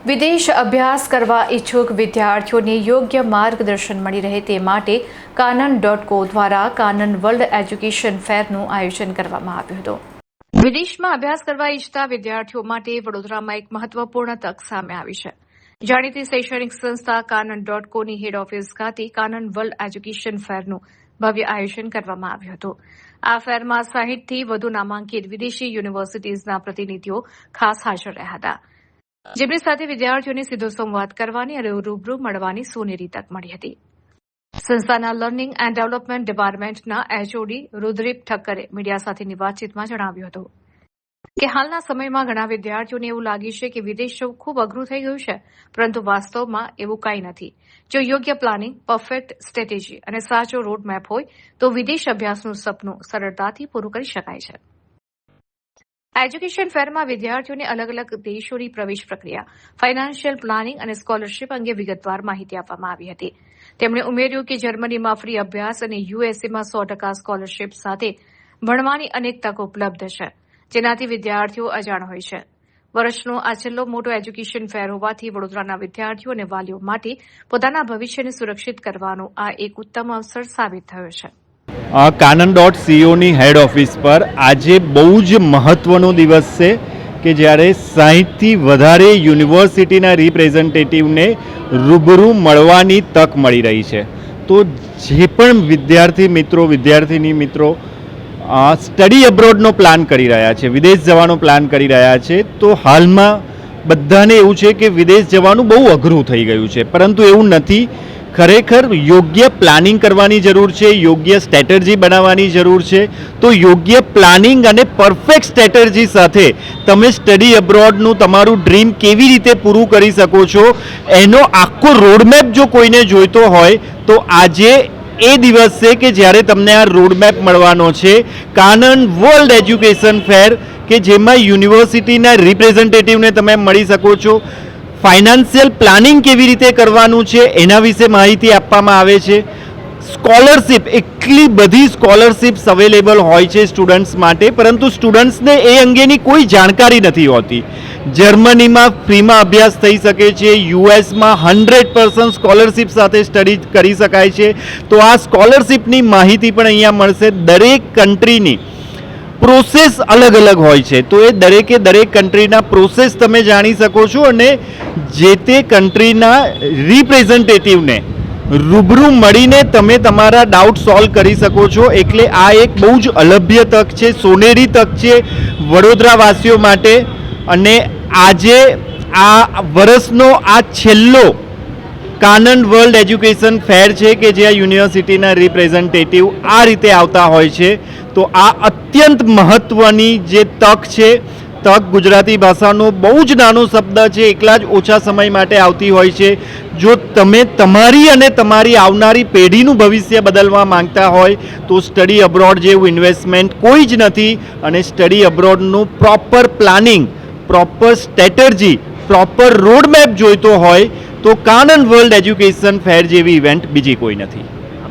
વિદેશ અભ્યાસ કરવા ઈચ્છુક વિદ્યાર્થીઓને યોગ્ય માર્ગદર્શન મળી રહે તે માટે કાનન.co દ્વારા કાનન વર્લ્ડ એજ્યુકેશન ફેરનું આયોજન કરવામાં આવ્યું હતું. વિદેશમાં અભ્યાસ કરવા ઈચ્છતા વિદ્યાર્થીઓ માટે વડોદરામાં એક મહત્વપૂર્ણ તક સામે આવી છે. જાણીતી શૈક્ષણિક સંસ્થા કાનન.coની હેડ ઓફિસ ખાતે કાનન વર્લ્ડ એજ્યુકેશન ફેરનું ભવ્ય આયોજન કરવામાં આવ્યું હતું. આ ફેરમાં 60થી વધુ નામાંકિત વિદેશી યુનિવર્સિટીઝના પ્રતિનિધિઓ ખાસ હાજર રહ્યા હતા, જેમની સાથે વિદ્યાર્થીઓને સીધો સંવાદ કરવાની અને રૂબરૂ મળવાની સોનેરી તક મળી હતી. સંસ્થાના લર્નિંગ એન્ડ ડેવલપમેન્ટ ડિપાર્ટમેન્ટના એચઓડી રુદ્રીપ ઠક્કરે મીડિયા સાથેની વાતચીતમાં જણાવ્યું હતું કે હાલના સમયમાં ઘણા વિદ્યાર્થીઓને એવું લાગે છે કે વિદેશ જવું ખૂબ અઘરું થઈ ગયું છે, પરંતુ વાસ્તવમાં એવું કંઈ નથી. જો યોગ્ય પ્લાનિંગ, પરફેક્ટ સ્ટ્રેટેજી અને સાચો રોડ મેપ હોય તો વિદેશ અભ્યાસનું સપનું સરળતાથી પૂરું કરી શકાય છે. એજ્યુકેશન ફેરમાં વિદ્યાર્થીઓને અલગ અલગ દેશોની પ્રવેશ પ્રક્રિયા, ફાઇનાન્શિયલ પ્લાનિંગ અને સ્કોલરશીપ અંગે વિગતવાર માહિતી આપવામાં આવી હતી. તેમણે ઉમેર્યું કે જર્મનીમાં ફ્રી અભ્યાસ અને યુએસએમાં 100% સ્કોલરશીપ સાથે ભણવાની અનેક તકો ઉપલબ્ધ છે, જેનાથી વિદ્યાર્થીઓ અજાણ હોય છે. વર્ષનો આ છેલ્લો મોટો એજ્યુકેશન ફેર હોવાથી વડોદરાના વિદ્યાર્થીઓ અને વાલીઓ માટે પોતાના ભવિષ્યને સુરક્ષિત કરવાનો આ એક ઉત્તમ અવસર સાબિત થયો છે. કાનન.coની હેડ ઓફિસ પર આજે બહુ જ મહત્ત્વનો દિવસ છે કે જ્યારે 60થી વધારે યુનિવર્સિટીના રિપ્રેઝેન્ટેટિવને રૂબરૂ મળવાની તક મળી રહી છે. તો જે પણ વિદ્યાર્થીની મિત્રો સ્ટડી અબ્રોડનો પ્લાન કરી રહ્યા છે, વિદેશ જવાનો પ્લાન કરી રહ્યા છે, તો હાલમાં બધાને એવું છે કે વિદેશ જવાનું બહુ અઘરું થઈ ગયું છે, પરંતુ એવું નથી. ખરેખર યોગ્ય પ્લાનિંગ કરવાની જરૂર છે, યોગ્ય સ્ટ્રેટેજી બનાવવાની જરૂર છે. તો યોગ્ય પ્લાનિંગ અને પરફેક્ટ સ્ટ્રેટેજી સાથે તમે સ્ટડી અબ્રોડનું તમારું ડ્રીમ કેવી રીતે પૂરું કરી શકો છો એનો આખો રોડમેપ જો કોઈને જોઈતો હોય તો આજે એ દિવસ છે કે જ્યારે તમને આ રોડમેપ મળવાનો છે. કાનન વર્લ્ડ એજ્યુકેશન ફેર કે જેમાં યુનિવર્સિટીના રિપ્રેઝેન્ટેટિવને તમે મળી શકો છો. ફાઇનાન્શિયલ પ્લાનિંગ કેવી રીતે કરવાનું છે એના વિશે માહિતી આપવામાં આવે છે. સ્કોલરશીપ, એટલી બધી સ્કોલરશીપ્સ અવેલેબલ હોય છે સ્ટુડન્ટ્સ માટે, પરંતુ સ્ટુડન્ટ્સને એ અંગેની કોઈ જાણકારી નથી હોતી. જર્મનીમાં ફ્રીમાં અભ્યાસ થઈ શકે છે, યુએસમાં 100% સ્કોલરશીપ સાથે સ્ટડી કરી શકાય છે. તો આ સ્કોલરશીપની માહિતી પણ અહીંયા મળશે. દરેક કન્ટ્રીની પ્રોસેસ અલગ અલગ હોય છે, તો એ દરેક કન્ટ્રીના પ્રોસેસ તમે જાણી શકો છો અને જે તે કન્ટ્રીના રિપ્રેઝેન્ટેટિવને રૂબરૂ મળીને તમે તમારા ડાઉટ સોલ્વ કરી શકો છો. એટલે આ એક બહુ જ અલભ્ય તક છે, સોનેરી તક છે વડોદરાવાસીઓ માટે. અને આજે આ વર્ષનો આ છેલ્લો કાનન વર્લ્ડ એજ્યુકેશન ફેર છે કે જ્યાં યુનિવર્સિટીના રિપ્રેઝેન્ટેટિવ આ રીતે આવતા હોય છે. તો આ અત્યંત મહત્ત્વની જે તક છે, તક ગુજરાતી ભાષાનો બહુ જ નાનો શબ્દ છે, એટલા જ ઓછા સમય માટે આવતી હોય છે. જો તમે તમારી અને તમારી આવનારી પેઢીનું ભવિષ્ય બદલવા માંગતા હોય તો સ્ટડી અબ્રોડ જેવું ઇન્વેસ્ટમેન્ટ કોઈ જ નથી. અને સ્ટડી અબ્રોડનું proper planning, proper strategy, proper roadmap જોઈતો હોય તો કાનન વર્લ્ડ એજ્યુકેશન ફેર જેવી ઇવેન્ટ બીજી કોઈ નથી.